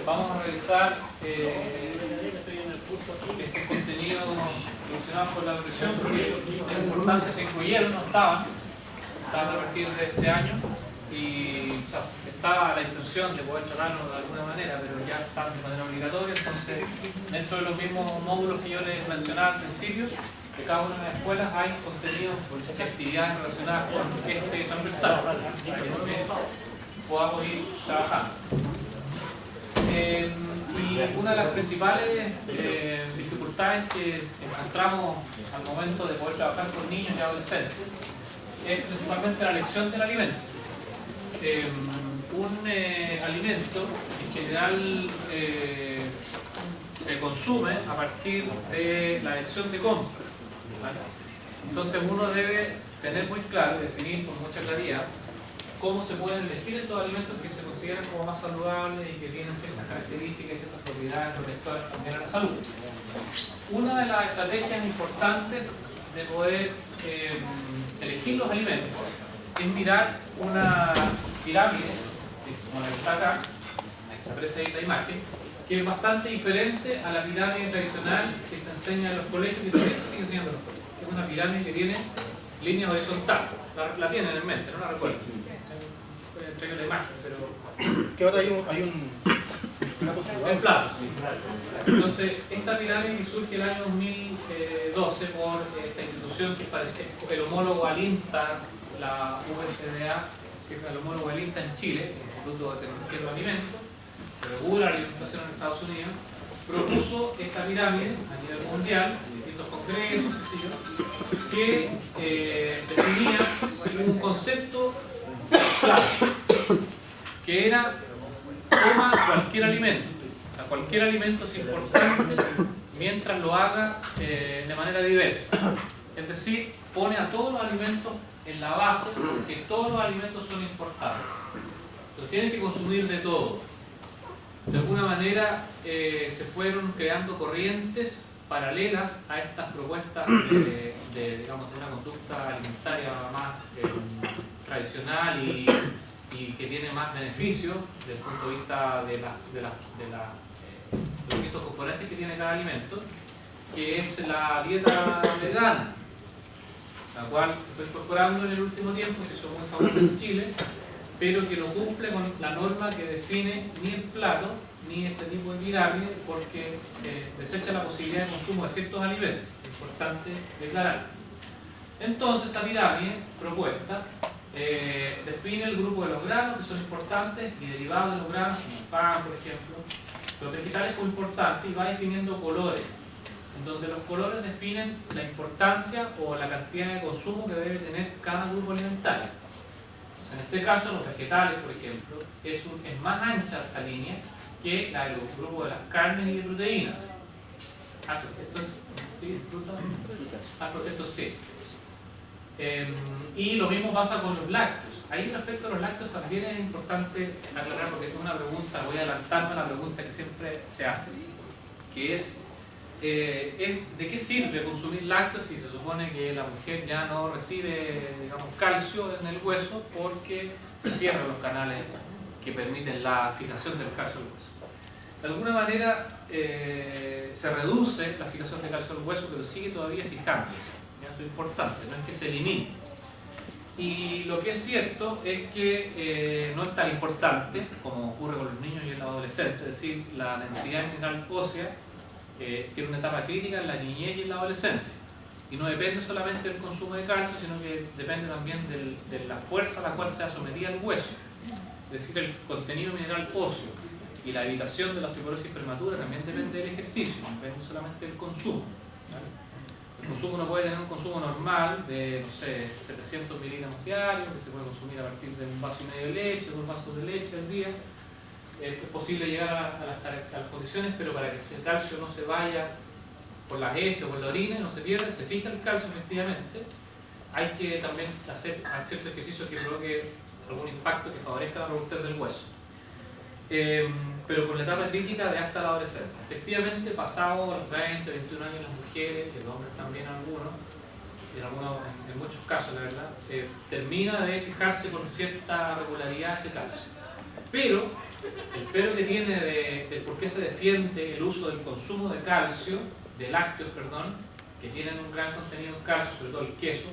Vamos a revisar este contenido relacionado con la nutrición, porque es importante, se incluyeron, no estaban a partir de este año, y o sea, estaba la intención de poder tratarlo de alguna manera, pero ya están de manera obligatoria. Entonces, dentro de los mismos módulos que yo les mencionaba al principio, de cada una de las escuelas hay contenidos de actividades relacionadas con este transversal, para que podamos ir trabajando. Y una de las principales dificultades que encontramos al momento de poder trabajar con niños y adolescentes es principalmente la elección del alimento. Un alimento en general se consume a partir de la elección de compra, ¿vale? Entonces uno debe tener muy claro, definir con mucha claridad cómo se pueden elegir estos alimentos que se consideran como más saludables y que tienen ciertas características y ciertas propiedades protectoras también a la salud. Una de las estrategias importantes de poder elegir los alimentos es mirar una pirámide, como la que está acá, la que se aprecia ahí en la imagen, que es bastante diferente a la pirámide tradicional que se enseña en los colegios, que todavía se sigue enseñando en los colegios. Es una pirámide que tiene líneas horizontales. La tienen en mente, no la recuerdo. Traigo la imagen, pero... ¿Qué ahora hay un el plato, sí. Entonces, esta pirámide surge el año 2012 por esta institución que es el homólogo al INTA, la USDA, que es el homólogo al INTA en Chile, el Instituto de Tecnología de los Alimentos, que regula la alimentación en Estados Unidos, propuso esta pirámide a nivel mundial, en distintos congresos, qué sé yo, que definía un concepto claro, que era toma cualquier alimento. O sea, cualquier alimento es importante mientras lo haga de manera diversa. Es decir, pone a todos los alimentos en la base que todos los alimentos son importantes. Entonces tienen que consumir de todo. De alguna manera se fueron creando corrientes paralelas a estas propuestas digamos, de una conducta alimentaria más tradicional y que tiene más beneficios desde el punto de vista de los distintos componentes que tiene cada alimento, que es la dieta vegana, la cual se fue incorporando en el último tiempo, se hizo muy famosa en Chile, pero que no cumple con la norma que define ni el plato ni este tipo de pirámide, porque desecha la posibilidad de consumo de ciertos alimentos. Es importante declarar. Entonces, esta pirámide propuesta define el grupo de los granos que son importantes y derivados de los granos, como el pan, por ejemplo, los vegetales como importantes, y va definiendo colores, en donde los colores definen la importancia o la cantidad de consumo que debe tener cada grupo alimentario. Entonces, en este caso, los vegetales, por ejemplo, es más ancha esta línea que la del grupo de las carnes y de proteínas. Esto es, ¿sí? ¿Fruta? Esto sí. Y lo mismo pasa con los lácteos. Ahí respecto a los lácteos también es importante aclarar, porque es una pregunta, voy a adelantarme a la pregunta que siempre se hace, que es ¿de qué sirve consumir lácteos si se supone que la mujer ya no recibe, digamos, calcio en el hueso porque se cierran los canales que permiten la fijación del calcio en el hueso? De alguna manera se reduce la fijación de calcio en el hueso, pero sigue todavía fijándose. Eso es importante, no es que se elimine. Y lo que es cierto es que no es tan importante como ocurre con los niños y en los adolescentes, es decir, la densidad mineral ósea tiene una etapa crítica en la niñez y en la adolescencia. Y no depende solamente del consumo de calcio, sino que depende también de la fuerza a la cual sea sometida el hueso. Es decir, el contenido mineral óseo y la evitación de la osteoporosis prematura también depende del ejercicio, no depende solamente del consumo, ¿vale? El consumo uno puede tener un consumo normal de, no sé, 700 miligramos diarios, que se puede consumir a partir de un vaso y medio de leche, 2 vasos de leche al día. Es posible llegar a las condiciones, pero para que ese calcio no se vaya por las heces o por la orina, no se pierda, se fija el calcio efectivamente. Hay que también hacer cierto ejercicio que provoque algún impacto que favorezca la robustez del hueso. Pero con la etapa crítica de hasta la adolescencia. Efectivamente, pasado los 20, 21 años las mujeres, y los hombres también algunos, en muchos casos la verdad, termina de fijarse con cierta regularidad ese calcio. Pero, el pero que tiene de qué se defiende el uso del consumo de calcio, de lácteos, perdón, que tienen un gran contenido en calcio, sobre todo el queso,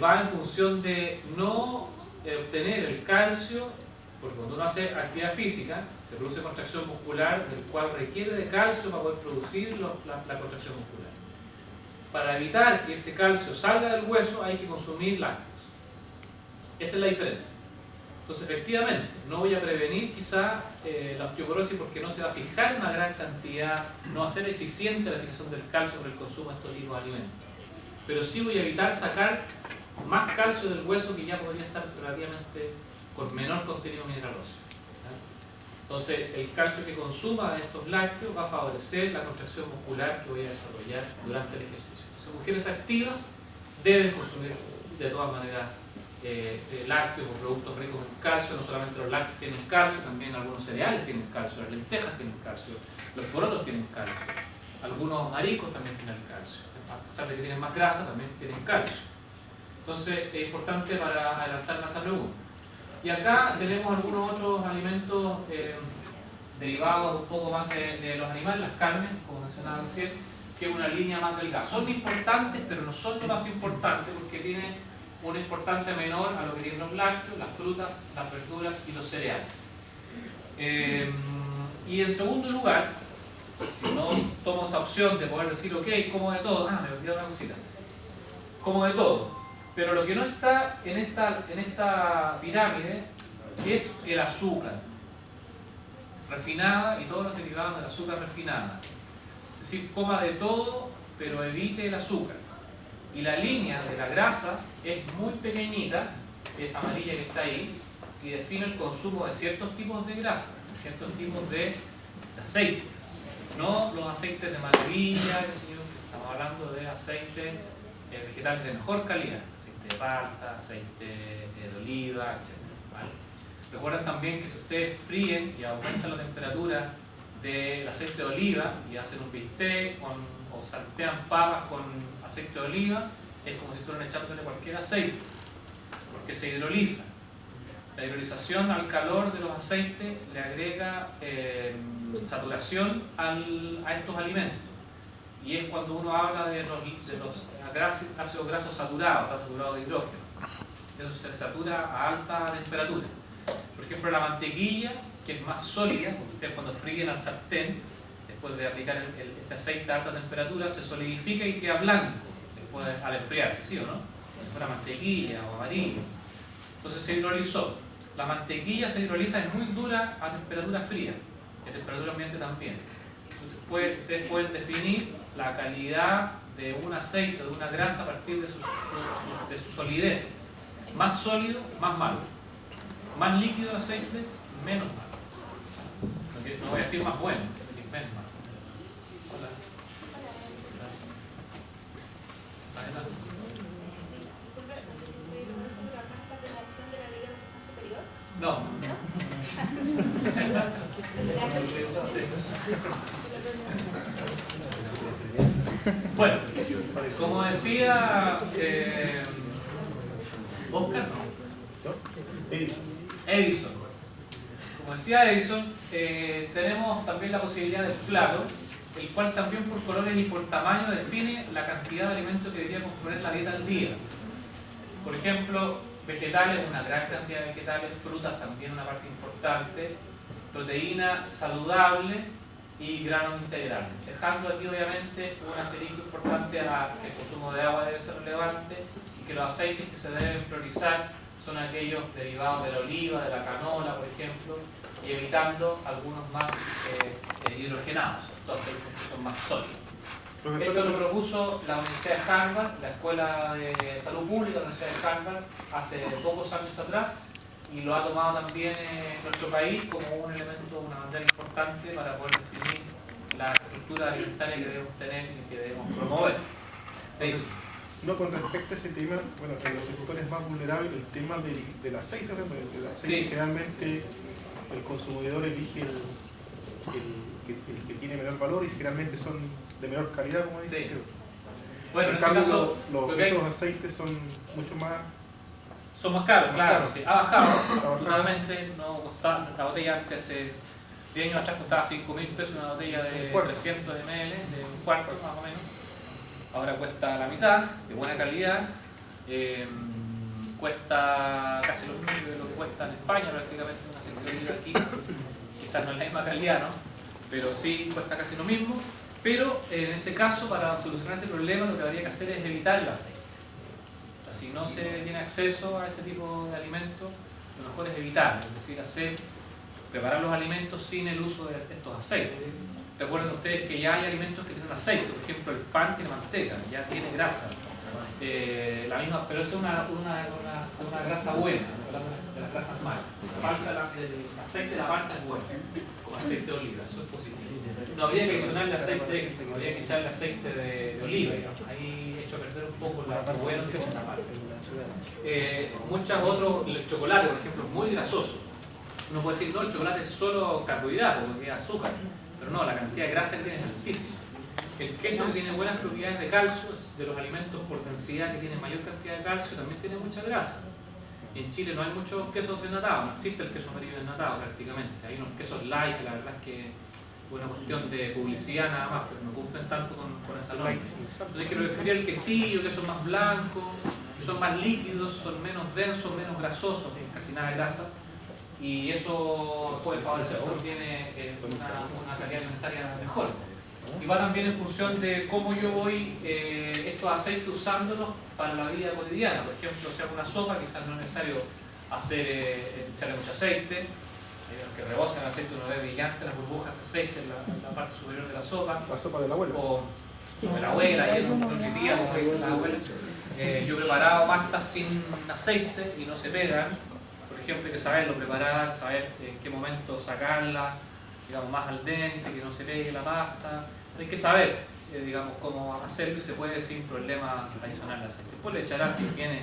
va en función de no obtener el calcio, porque cuando uno hace actividad física, se produce contracción muscular, del cual requiere de calcio para poder producir la contracción muscular. Para evitar que ese calcio salga del hueso hay que consumir lácteos. Esa es la diferencia. Entonces, efectivamente, no voy a prevenir quizá la osteoporosis porque no se va a fijar una gran cantidad, no va a ser eficiente la fijación del calcio por el consumo de estos tipos de alimentos. Pero sí voy a evitar sacar más calcio del hueso que ya podría estar relativamente con menor contenido mineral óseo. Entonces, el calcio que consuma de estos lácteos va a favorecer la contracción muscular que voy a desarrollar durante el ejercicio. Entonces, mujeres activas deben consumir de todas maneras lácteos o productos ricos en calcio. No solamente los lácteos tienen calcio, también algunos cereales tienen calcio, las lentejas tienen calcio, los porotos tienen calcio, algunos mariscos también tienen calcio, a pesar de que tienen más grasa también tienen calcio. Entonces es importante para adelantarme a esa pregunta. Y acá tenemos algunos otros alimentos derivados un poco más de los animales, las carnes, como mencionaba recién, que es una línea más delgada. Son importantes, pero no son lo más importante porque tienen una importancia menor a lo que tienen los lácteos, las frutas, las verduras y los cereales. Y en segundo lugar, si no tomo esa opción de poder decir, ok, como de todo, me olvidé una cosita, como de todo, pero lo que no está en esta pirámide es el azúcar refinada y todos los derivados del azúcar refinada. Es decir, coma de todo, pero evite el azúcar. Y la línea de la grasa es muy pequeñita, es amarilla que está ahí, y define el consumo de ciertos tipos de grasa, de ciertos tipos de aceites. No los aceites de maravilla, estamos hablando de aceites vegetales de mejor calidad, aceite de palta, aceite de oliva, etc. ¿Vale? Recuerden también que si ustedes fríen y aumentan la temperatura del aceite de oliva y hacen un bistec o saltean papas con aceite de oliva, es como si estuvieran echándole cualquier aceite, porque se hidroliza. La hidrolización al calor de los aceites le agrega saturación a estos alimentos. Y es cuando uno habla de los ácidos grasos saturados, está saturado de hidrógeno. Eso se satura a alta temperatura. Por ejemplo, la mantequilla, que es más sólida, porque ustedes cuando fríen al sartén, después de aplicar este aceite a alta temperatura, se solidifica y queda blanco después al enfriarse, ¿sí o no? Si fuera mantequilla o amarillo. Entonces se hidrolizó. La mantequilla se hidroliza, es muy dura a temperatura fría, y a temperatura ambiente también. Entonces ustedes pueden definir la calidad de un aceite o de una grasa a partir de su solidez. Más sólido, más malo. Más líquido el aceite, menos malo. No voy a decir más bueno, sino decir menos malo. Hola. Adelante. No. Bueno, como decía Oscar, Edison. Como decía Edison, tenemos también la posibilidad del plato, el cual también por colores y por tamaño define la cantidad de alimentos que debería componer la dieta al día. Por ejemplo, vegetales, una gran cantidad de vegetales, frutas también una parte importante, proteína saludable y granos integrales. Dejando aquí obviamente un asterisco importante a que el consumo de agua debe ser relevante y que los aceites que se deben priorizar son aquellos derivados de la oliva, de la canola, por ejemplo, y evitando algunos más hidrogenados, estos aceites que son más sólidos. Esto lo propuso la Universidad de Harvard, la Escuela de Salud Pública de la Universidad de Harvard, hace pocos años atrás, y lo ha tomado también nuestro país como un elemento, una bandera importante para poder definir la estructura alimentaria que debemos tener y que debemos promover. No, con respecto a ese tema, bueno, en los sectores más vulnerables, el tema del aceite, sí. Generalmente el consumidor elige el que tiene menor valor y generalmente son de menor calidad, como dice. Sí. Bueno, en ese cambio, caso, esos aceites son mucho más... Son más caros, claro. Sí. Ha bajado, afortunadamente, no, la botella antes 10 años atrás costaba 5.000 pesos una botella de 300 ml, de un cuarto más o menos. Ahora cuesta la mitad, de buena calidad. Cuesta casi lo mismo de lo que cuesta en España, prácticamente una aceite de oliva aquí. Quizás no es la misma calidad, ¿no? Pero sí cuesta casi lo mismo. Pero en ese caso, para solucionar ese problema, lo que habría que hacer es evitar el aceite. O sea, si no se tiene acceso a ese tipo de alimentos, lo mejor es evitarlo, es decir, preparar los alimentos sin el uso de estos aceites. Recuerden ustedes que ya hay alimentos que tienen aceite, por ejemplo el pan tiene manteca, ya tiene grasa. La misma, pero esa es una grasa buena, de las grasas malas. El aceite de la palta es bueno, como aceite de oliva, eso es positivo. No habría que adicionarle aceite extra, habría que echarle aceite de oliva, digamos. Ahí he hecho perder un poco lo bueno que es la palta. Muchos otros, el chocolate, por ejemplo, es muy grasoso. Uno puede decir, no, el chocolate es solo carbohidrato, porque es azúcar, pero no, la cantidad de grasa que tiene es altísima. El queso, que tiene buenas propiedades de calcio, es de los alimentos por densidad que tienen mayor cantidad de calcio, también tiene mucha grasa. Y en Chile no hay muchos quesos desnatados, no existe el queso amarillo desnatado prácticamente. Hay unos quesos light, que la verdad es que es una cuestión de publicidad nada más, pero no cumplen tanto con esa norma. Entonces quiero referir al quesillo, que son más blancos, que son más líquidos, son menos densos, menos grasosos, casi nada de grasa. Y eso puede favorecer también una calidad alimentaria mejor. Y va también en función de cómo yo voy estos aceites usándolos para la vida cotidiana. Por ejemplo, si hago una sopa, quizás no es necesario echarle mucho aceite. Los que rebosan el aceite uno ve brillante las burbujas de aceite en la parte superior de la sopa. La sopa de la abuela. O de la abuela, y en tía, como dicen las abuelas. Yo he preparado pastas sin aceite y no se pegan. Por ejemplo, hay que saberlo preparar, saber en qué momento sacarla, digamos, más al dente, que no se pegue la pasta. Hay que saber, digamos, cómo hacerlo y se puede sin problema adicionar el aceite. Después le echará, si tiene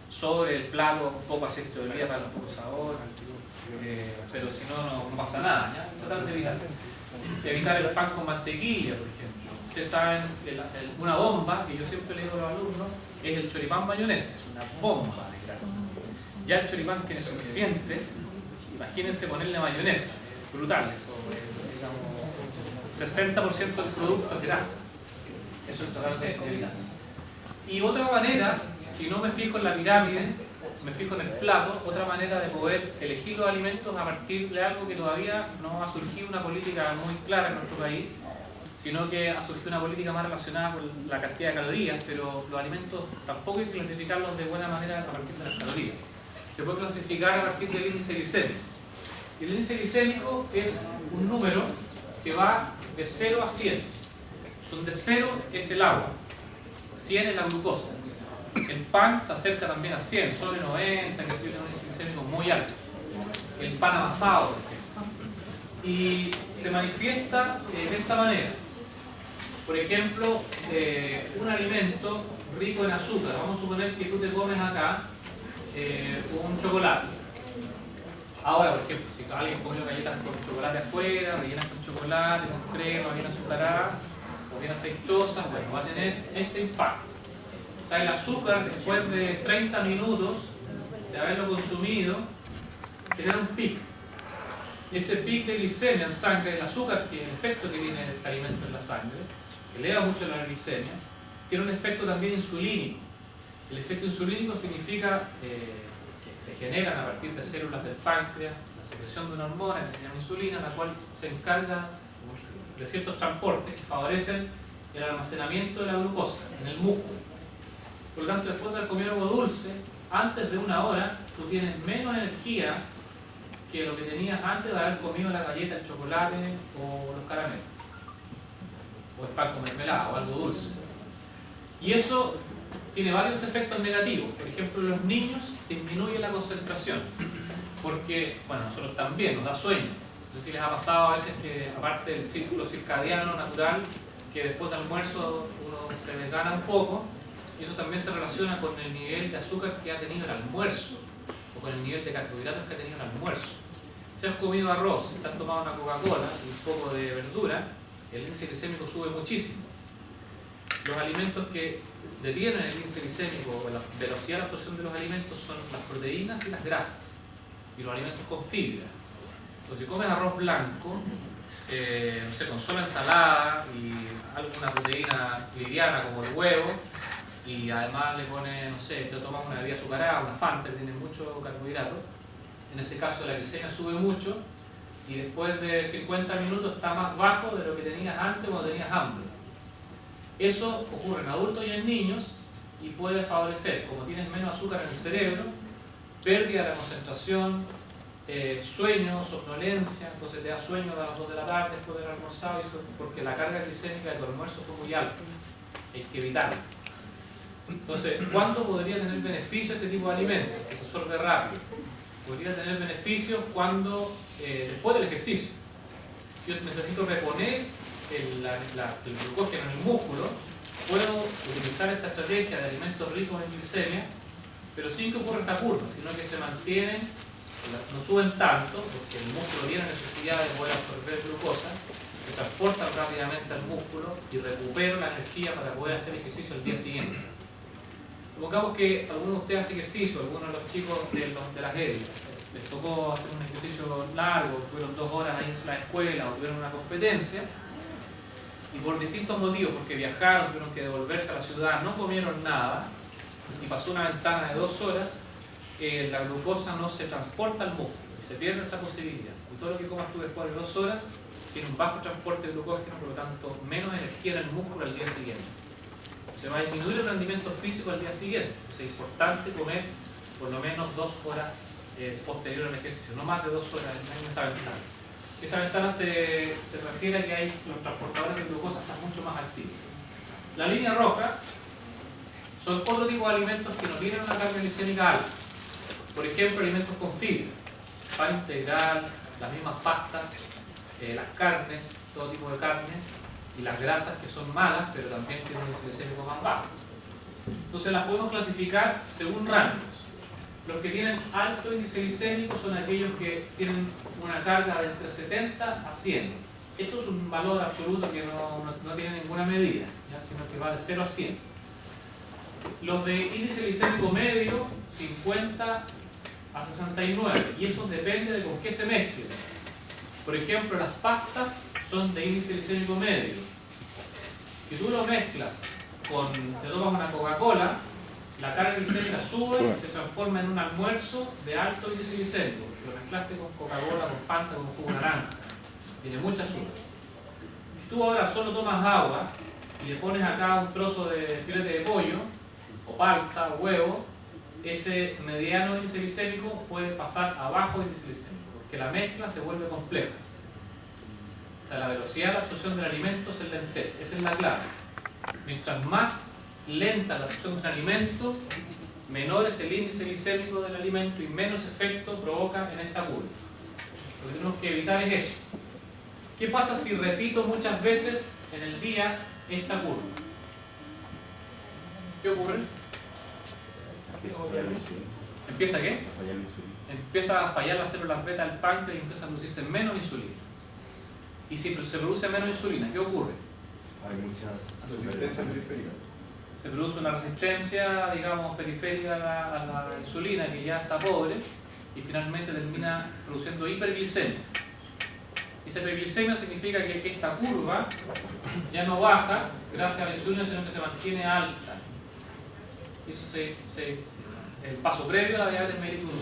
sobre el plato, un poco aceite de oliva para un poco de sabor, pero si no, no pasa nada, ¿ya? Tratar de evitar el pan con mantequilla, por ejemplo. Ustedes saben, una bomba, que yo siempre le digo a los alumnos, es el choripán mayonesa, es una bomba de grasa. Ya el choripán tiene suficiente, imagínense ponerle mayonesa, es brutal eso, digamos, 60% del producto es grasa. Eso es tratar de evitar. Y otra manera, si no me fijo en la pirámide, me fijo en el plato, otra manera de poder elegir los alimentos a partir de algo que todavía no ha surgido una política muy clara en nuestro país, sino que ha surgido una política más relacionada con la cantidad de calorías, pero los alimentos tampoco hay que clasificarlos de buena manera a partir de las calorías. Se puede clasificar a partir del índice glicémico. Y el índice glicémico es un número que va de 0 a 100, donde 0 es el agua, 100 es la glucosa. El pan se acerca también a 100, sobre 90, que es un índice glicémico muy alto. El pan amasado, por ejemplo. Y se manifiesta de esta manera. Por ejemplo, un alimento rico en azúcar. Vamos a suponer que tú te comes acá un chocolate. Ahora, por ejemplo, si alguien comió galletas con chocolate afuera, rellenas con chocolate, con crema, bien azucarada o bien aceitosa, bueno, va a tener este impacto. O sea, el azúcar, después de 30 minutos de haberlo consumido, genera un pic. Y ese pic de glicemia en sangre, el azúcar, que el efecto que tiene ese alimento en la sangre, que eleva mucho la glicemia, tiene un efecto también insulínico. El efecto insulínico significa que se generan a partir de células del páncreas la secreción de una hormona que se llama insulina, la cual se encarga de ciertos transportes que favorecen el almacenamiento de la glucosa en el músculo. Por lo tanto, después de haber comido algo dulce, antes de una hora, tú tienes menos energía que lo que tenías antes de haber comido la galleta, el chocolate o los caramelos, o el pan con mermelada o algo dulce. Y eso tiene varios efectos negativos. Por ejemplo, en los niños disminuye la concentración, porque, bueno, nosotros también nos da sueño. No sé si les ha pasado a veces que, aparte del círculo circadiano natural, que después del almuerzo uno se desgana un poco, y eso también se relaciona con el nivel de azúcar que ha tenido el almuerzo, o con el nivel de carbohidratos que ha tenido el almuerzo. Si has comido arroz, si has tomado una Coca-Cola y un poco de verdura, el índice glicémico sube muchísimo. Los alimentos que detienen el índice glicémico o la velocidad de absorción de los alimentos son las proteínas y las grasas, y los alimentos con fibra. Entonces, si comes arroz blanco, no sé, con solo ensalada y alguna proteína liviana como el huevo, y además le pones, no sé, te tomas una bebida azucarada, una Fanta que tiene mucho carbohidrato, en ese caso la glicemia sube mucho y después de 50 minutos está más bajo de lo que tenías antes cuando tenías hambre. Eso ocurre en adultos y en niños y puede favorecer, como tienes menos azúcar en el cerebro, pérdida de la concentración, sueño, somnolencia, entonces te da sueño a las 2 de la tarde después de haber almorzado, porque la carga glicémica de tu almuerzo fue muy alta, hay que evitarlo. Entonces, ¿cuándo podría tener beneficio este tipo de alimentos? Que se absorbe rápido. Podría tener beneficios cuando, después del ejercicio, yo necesito reponer el glucógeno en el músculo, puedo utilizar esta estrategia de alimentos ricos en glicemia, pero sin que ocurra esta curva, sino que se mantienen, no suben tanto, porque el músculo tiene necesidad de poder absorber glucosa, se transporta rápidamente al músculo y recupero la energía para poder hacer ejercicio el día siguiente. Supongamos que alguno de ustedes hace ejercicio, algunos de los chicos de las EDI, les tocó hacer un ejercicio largo, tuvieron 2 horas ahí en la escuela o tuvieron una competencia, y por distintos motivos, porque viajaron, tuvieron que devolverse a la ciudad, no comieron nada, y pasó una ventana de 2 horas, la glucosa no se transporta al músculo, y se pierde esa posibilidad. Y todo lo que comas tú después de 2 horas tiene un bajo transporte de glucógeno, por lo tanto, menos energía en el músculo al día siguiente. Se va a disminuir el rendimiento físico al día siguiente. Entonces es importante comer por lo menos 2 horas posterior al ejercicio, no más de 2 horas en esa ventana. Esa ventana se refiere a que hay los transportadores de glucosa están mucho más activos. La línea roja son otro tipo de alimentos que no tienen una carga glicémica alta. Por ejemplo, alimentos con fibra, pan integral, las mismas pastas, las carnes, todo tipo de carne, y las grasas que son malas, pero también tienen un índice glicémico más bajo. Entonces las podemos clasificar según rangos. Los que tienen alto índice glicémico son aquellos que tienen una carga de entre 70 a 100. Esto es un valor absoluto que no tiene ninguna medida, ¿ya? Sino que va de 0 a 100. Los de índice glicémico medio, 50 a 69, y eso depende de con qué se mezclen. Por ejemplo, las pastas son de índice glicémico medio. Si tú lo mezclas te tomas una Coca-Cola, la carga glicémica sube y se transforma en un almuerzo de alto índice glicémico. Lo mezclaste con Coca-Cola, con Fanta, con jugo naranja. Tiene mucha azúcar. Si tú ahora solo tomas agua y le pones acá un trozo de filete de pollo, o palta, o huevo, ese mediano índice glicémico puede pasar a bajo índice glicémico, porque la mezcla se vuelve compleja. O sea, la velocidad de absorción del alimento se enlentece, esa es la clave. Mientras más lenta la absorción del alimento, menor es el índice glicémico del alimento y menos efecto provoca en esta curva. Lo que tenemos que evitar es eso. ¿Qué pasa si repito muchas veces en el día esta curva? ¿Qué ocurre? ¿Empieza qué? Empieza a fallar las células beta del páncreas y empieza a producirse menos insulina. Y si se produce menos insulina, ¿qué ocurre? Hay muchas Resistencia periférica. Se produce una resistencia, digamos, periférica a la insulina que ya está pobre y finalmente termina produciendo hiperglicemia. Esa hiperglicemia significa que esta curva ya no baja gracias a la insulina, sino que se mantiene alta. Eso es el paso previo a la diabetes mellitus 2.